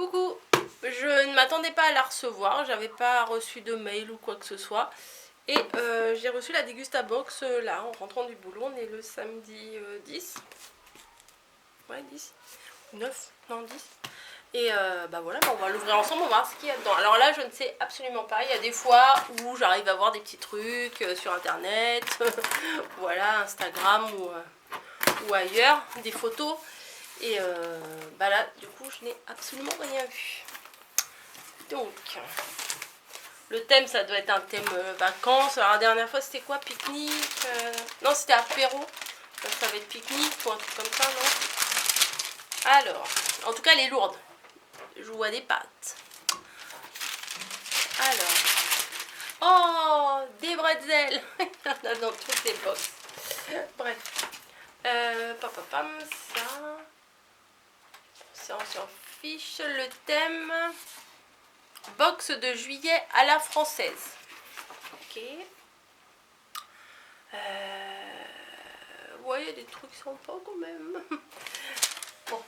Coucou, je ne m'attendais pas à la recevoir, j'avais pas reçu de mail ou quoi que ce soit. Et j'ai reçu la Dégustabox là en rentrant du boulot, on est le samedi 10. Ouais 10, 9, non 10. Et bah voilà, on va l'ouvrir ensemble, on va voir ce qu'il y a dedans. Alors là je ne sais absolument pas, il y a des fois où j'arrive à voir des petits trucs sur internet, voilà, Instagram ou ailleurs, des photos. Et bah là, du coup, je n'ai absolument rien vu. Donc, le thème, ça doit être un thème vacances. Alors, la dernière fois, c'était quoi? Pique-nique non, c'était apéro. Là, ça va être pique-nique ou un truc comme ça, non? Alors, en tout cas, elle est lourde. Je vois des pâtes. Alors, oh, des bretzels. Il y en a dans toutes les box. Bref. Ça, on s'en fiche. Le thème, box de juillet à la française. Ok. Ouais, il y a des trucs sympas quand même. Bon,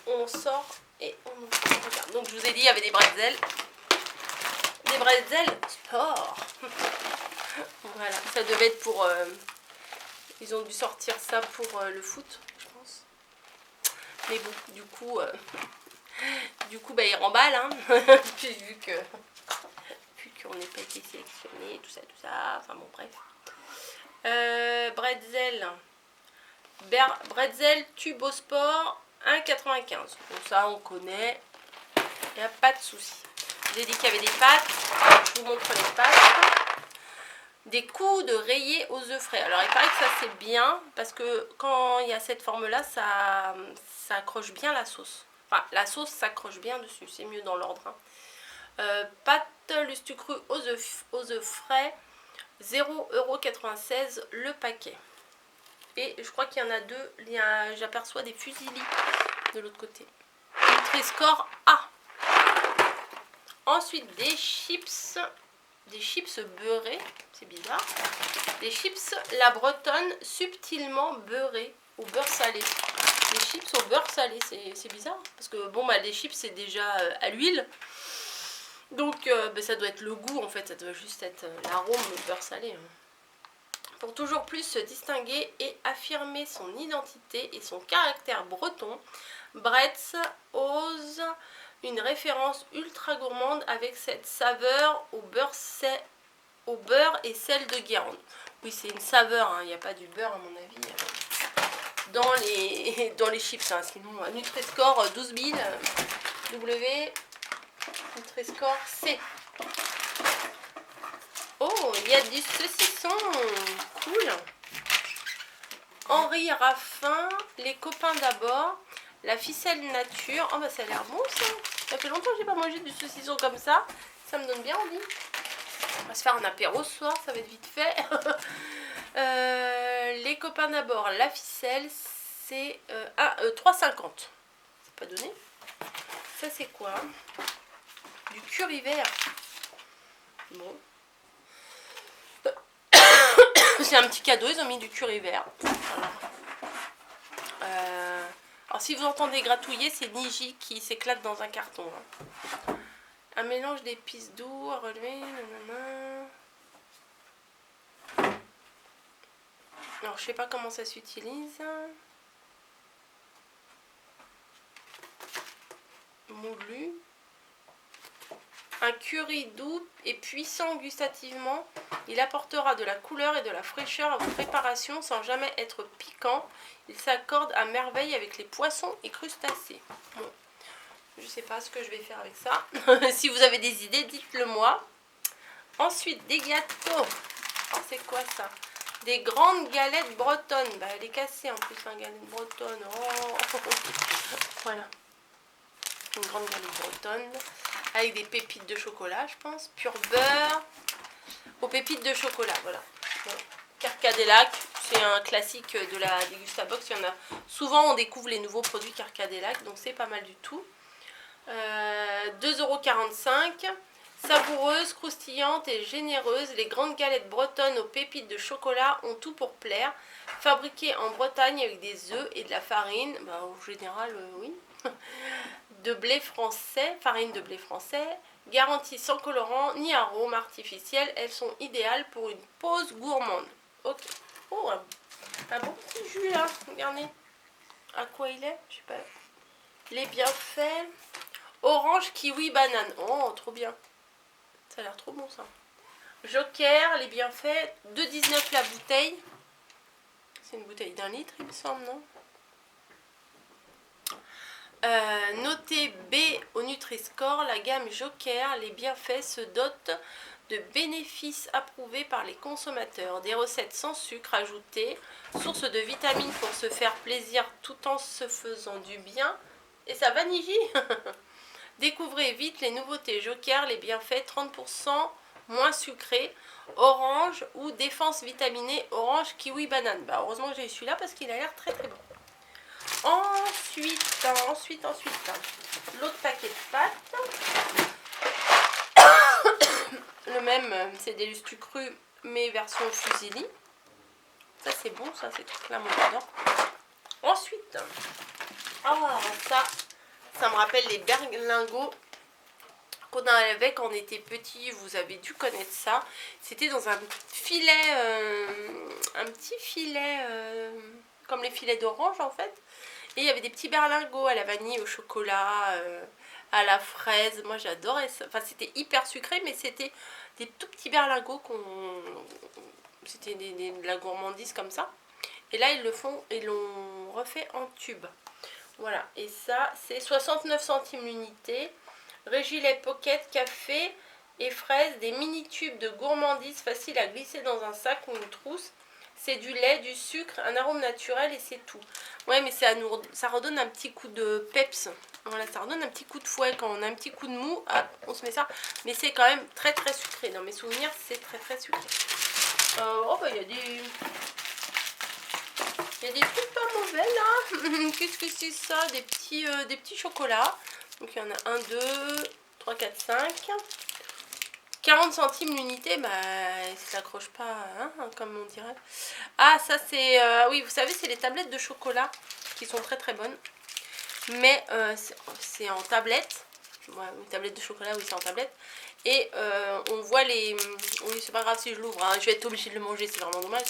on sort et on regarde. Donc je vous ai dit, il y avait des bretzels. Des bretzels sport. Voilà, ça devait être pour... ils ont dû sortir ça pour le foot, je pense. Mais bon, du coup, bah, ils remballent, hein. Puis vu qu'on n'est pas été sélectionné, tout ça, enfin bon, bref. Bretzel. Bretzel Tubosport 1,95. Donc ça, on connaît. Il n'y a pas de souci. J'ai dit qu'il y avait des pâtes. Je vous montre les pâtes. Des coups de rayé aux œufs frais. Alors, il paraît que ça, c'est bien. Parce que quand il y a cette forme-là, ça accroche bien la sauce. Enfin, la sauce s'accroche bien dessus. C'est mieux dans l'ordre. Hein. Pâte lustucru aux œufs frais. 0,96 € le paquet. Et je crois qu'il y en a deux. J'aperçois des fusilis de l'autre côté. Nutri-Score A. Ensuite des chips beurrés. C'est bizarre. Des chips La Bretonne subtilement beurrés au beurre salé. Des chips au beurre salé, c'est bizarre. Parce que bon, bah, les chips c'est déjà à l'huile. Donc bah, ça doit être le goût en fait. Ça doit juste être l'arôme beurre salé. Pour toujours plus se distinguer et affirmer son identité et son caractère breton, Bretz ose une référence ultra gourmande avec cette saveur au beurre et sel de Guérande. Oui, c'est une saveur, il n'y a pas du beurre à mon avis dans les chips. Hein. Sinon, Nutri-Score 12 000, W, Nutri-Score C. Oh, il y a du saucisson. Cool. Henri Raffin, les copains d'abord. La ficelle nature. Oh, bah ça a l'air bon ça. Ça fait longtemps que j'ai pas mangé du saucisson comme ça. Ça me donne bien envie. On va se faire un apéro ce soir, ça va être vite fait. Les copains d'abord. La ficelle, c'est 3,50. C'est pas donné. Ça, c'est quoi? Du curry vert. Bon. C'est un petit cadeau, ils ont mis du curry vert. Alors si vous entendez gratouiller, c'est Niji qui s'éclate dans un carton. Hein. Un mélange d'épices doux à relever. Nanana. Alors je sais pas comment ça s'utilise. Moulu. Un curry doux et puissant gustativement. Il apportera de la couleur et de la fraîcheur à vos préparations sans jamais être piquant. Il s'accorde à merveille avec les poissons et crustacés. Bon, je ne sais pas ce que je vais faire avec ça. Si vous avez des idées, dites-le moi. Ensuite, des gâteaux. Oh, c'est quoi ça? Des grandes galettes bretonnes. Bah, elle est cassée en plus, la galette bretonne. Oh. Voilà. Une grande galette bretonne. Avec des pépites de chocolat, je pense. Pur beurre. Aux pépites de chocolat, voilà. Bon. Carcadélac, c'est un classique de la Dégustabox. Il y en a souvent, on découvre les nouveaux produits Carcadélac, donc c'est pas mal du tout. 2,45 €. Savoureuses, croustillantes et généreuses, les grandes galettes bretonnes aux pépites de chocolat ont tout pour plaire. Fabriquées en Bretagne avec des œufs et de la farine, bah, au général, oui. de blé français, farine de blé français, garantie sans colorant ni arôme artificiel. Elles sont idéales pour une pause gourmande. Ok. Oh, un bon petit jus là, regardez. À quoi il est? Je sais pas. Les bienfaits. Orange, kiwi, banane. Oh, trop bien. Ça a l'air trop bon ça. Joker, les bienfaits. 2,19 la bouteille. C'est une bouteille d'1 litre, il me semble, non? Noté B au Nutri-Score, la gamme Joker, les bienfaits se dotent de bénéfices approuvés par les consommateurs. Des recettes sans sucre ajouté, source de vitamines pour se faire plaisir tout en se faisant du bien. Et ça vanille. Découvrez vite les nouveautés Joker, les bienfaits 30% moins sucré, orange ou défense vitaminée, orange, kiwi, banane. Bah, heureusement que j'ai eu celui-là parce qu'il a l'air très très bon. Ensuite, l'autre paquet de pâtes. Le même, c'est des lustres crus, mais version fusilli. Ça, c'est bon, ça, c'est tout là, mon dedans. Ensuite, ça me rappelle les berlingots qu'on avait quand on était petit. Vous avez dû connaître ça. C'était dans un filet, comme les filets d'orange, en fait. Et il y avait des petits berlingots à la vanille, au chocolat, à la fraise. Moi, j'adorais ça. Enfin, c'était hyper sucré, mais c'était des tout petits berlingots c'était de la gourmandise comme ça. Et là, ils l'ont refait en tube. Voilà. Et ça, c'est 69 centimes l'unité. Régilet Pocket, café et fraises. Des mini tubes de gourmandise faciles à glisser dans un sac ou une trousse. C'est du lait, du sucre, un arôme naturel et c'est tout. Ouais, mais ça redonne un petit coup de peps. Voilà, ça redonne un petit coup de fouet quand on a un petit coup de mou. Ah, on se met ça. Mais c'est quand même très très sucré. Dans mes souvenirs, c'est très très sucré. Oh, bah, il y a des trucs pas mauvais là. Qu'est-ce que c'est ça? Des petits chocolats. Donc il y en a 1, 2, 3, 4, 5. 40 centimes l'unité, bah, il ne s'accroche pas, hein, comme on dirait. Ah, ça c'est... oui, vous savez, c'est les tablettes de chocolat qui sont très très bonnes. Mais c'est en tablette. Ouais, une tablette de chocolat, oui, c'est en tablette. Et on voit les... Oui, c'est pas grave si je l'ouvre, hein, je vais être obligée de le manger, c'est vraiment dommage.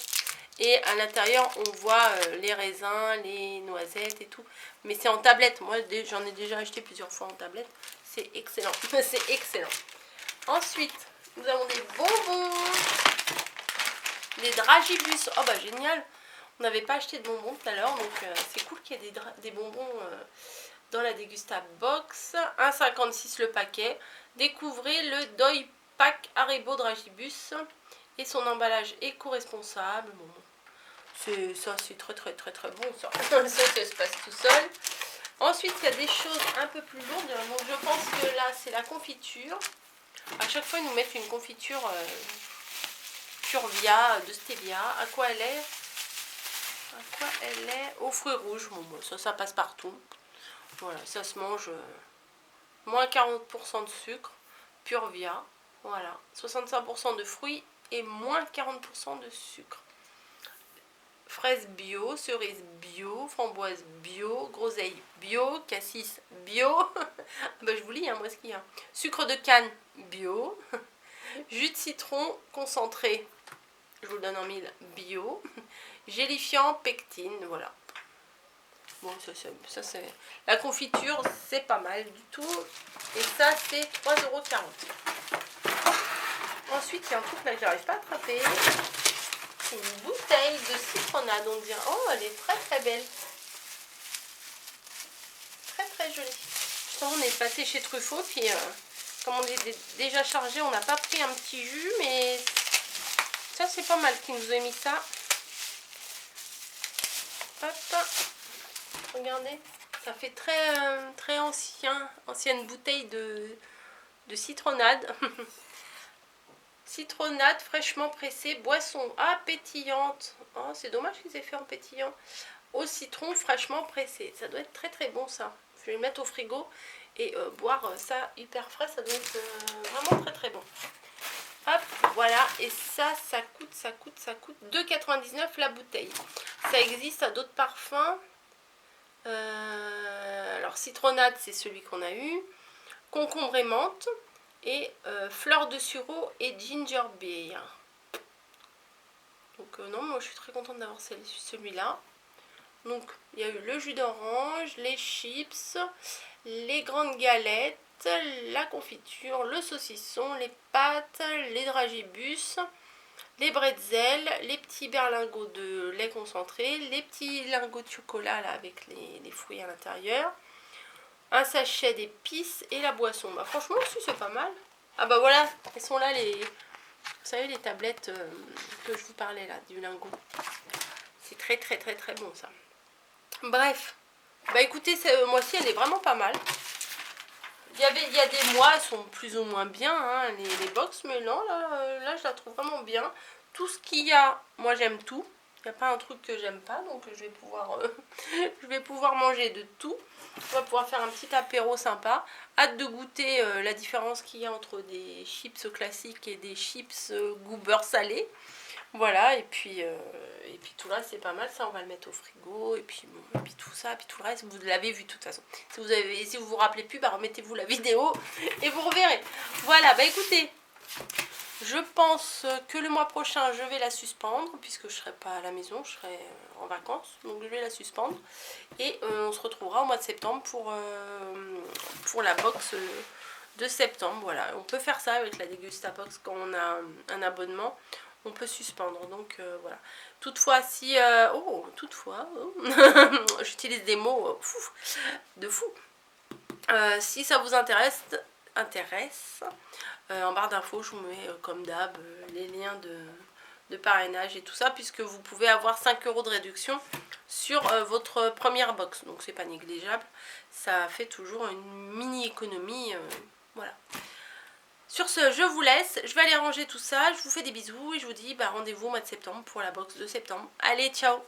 Et à l'intérieur, on voit les raisins, les noisettes et tout. Mais c'est en tablette. Moi, j'en ai déjà acheté plusieurs fois en tablette. C'est excellent. C'est excellent. Ensuite, nous avons des bonbons. Des dragibus. Oh bah génial. On n'avait pas acheté de bonbons tout à l'heure. Donc c'est cool qu'il y ait des bonbons dans la Dégusta Box. 1,56 le paquet. Découvrez le Doi Pack Haribo Dragibus. Et son emballage éco-responsable. Bon, ça c'est très très très très bon ça. Ça se passe tout seul. Ensuite il y a des choses un peu plus lourdes. Donc je pense que là c'est la confiture. À chaque fois ils nous mettent une confiture Purvia de stevia. À quoi elle est? Aux fruits rouges. Bon, ça passe partout. Voilà, ça se mange. Moins 40% de sucre. Purvia. Voilà. 65% de fruits et moins 40% de sucre. Fraises bio, cerises bio, framboises bio, groseilles bio, cassis bio. Ben, je vous lis, hein, moi ce qu'il y a. Sucre de canne bio. Jus de citron concentré, je vous le donne en 1000, bio. Gélifiant, pectine, voilà. Bon, ça c'est... La confiture, c'est pas mal du tout. Et ça, c'est 3,40 €. Ensuite, il y a un truc là que j'arrive pas à attraper. C'est une bouteille de citronnade. On dirait... Oh, elle est très très belle. Très très jolie. Justement, on est passé chez Truffaut. Puis, comme on est déjà chargé, on n'a pas pris un petit jus. Mais ça, c'est pas mal qu'ils nous aient mis ça. Hop. Regardez. Ça fait très, très ancienne bouteille de citronnade. Citronnade fraîchement pressée, boisson pétillante. Oh, c'est dommage qu'ils aient fait en pétillant. Au citron fraîchement pressé. Ça doit être très très bon ça. Je vais le mettre au frigo et boire ça hyper frais. Ça doit être vraiment très très bon. Hop, voilà. Et ça coûte 2,99 € la bouteille. Ça existe à d'autres parfums. Alors citronnade, c'est celui qu'on a eu. Concombre et menthe. Et fleur de sureau et ginger beer. Donc non, moi je suis très contente d'avoir celui-là. Donc il y a eu le jus d'orange, les chips, les grandes galettes, la confiture, le saucisson, les pâtes, les dragibus, les bretzels, les petits berlingots de lait concentré, les petits lingots de chocolat là, avec les fruits à l'intérieur, un sachet d'épices et la boisson. Bah franchement aussi c'est pas mal. Ah bah voilà, elles sont là les... Vous savez les tablettes que je vous parlais là, du lingot. C'est très très très très bon ça. Bref, bah écoutez, ce mois-ci elle est vraiment pas mal. Il y a des mois, elles sont plus ou moins bien, hein, les box, mais non, là je la trouve vraiment bien. Tout ce qu'il y a, moi j'aime tout. Il n'y a pas un truc que j'aime pas, donc je vais pouvoir manger de tout. On va pouvoir faire un petit apéro sympa. Hâte de goûter la différence qu'il y a entre des chips classiques et des chips goût beurre salé. Voilà, et puis tout là c'est pas mal, ça on va le mettre au frigo, et puis, bon, et puis tout ça, et puis tout le reste, vous l'avez vu de toute façon. Si vous vous rappelez plus, bah remettez-vous la vidéo et vous reverrez. Voilà, bah écoutez, je pense que le mois prochain je vais la suspendre, puisque je serai pas à la maison, je serai en vacances, donc je vais la suspendre. Et on se retrouvera au mois de septembre pour la box de septembre. Voilà, on peut faire ça avec la Dégustabox quand on a un abonnement. On peut suspendre, donc voilà. Toutefois, si... j'utilise des mots de fou. Si ça vous intéresse, en barre d'infos, je vous mets comme d'hab les liens de parrainage et tout ça, puisque vous pouvez avoir 5 € de réduction sur votre première box. Donc c'est pas négligeable, ça fait toujours une mini économie, voilà. Sur ce, je vous laisse, je vais aller ranger tout ça, je vous fais des bisous et je vous dis bah, rendez-vous au mois de septembre pour la box de septembre. Allez, ciao!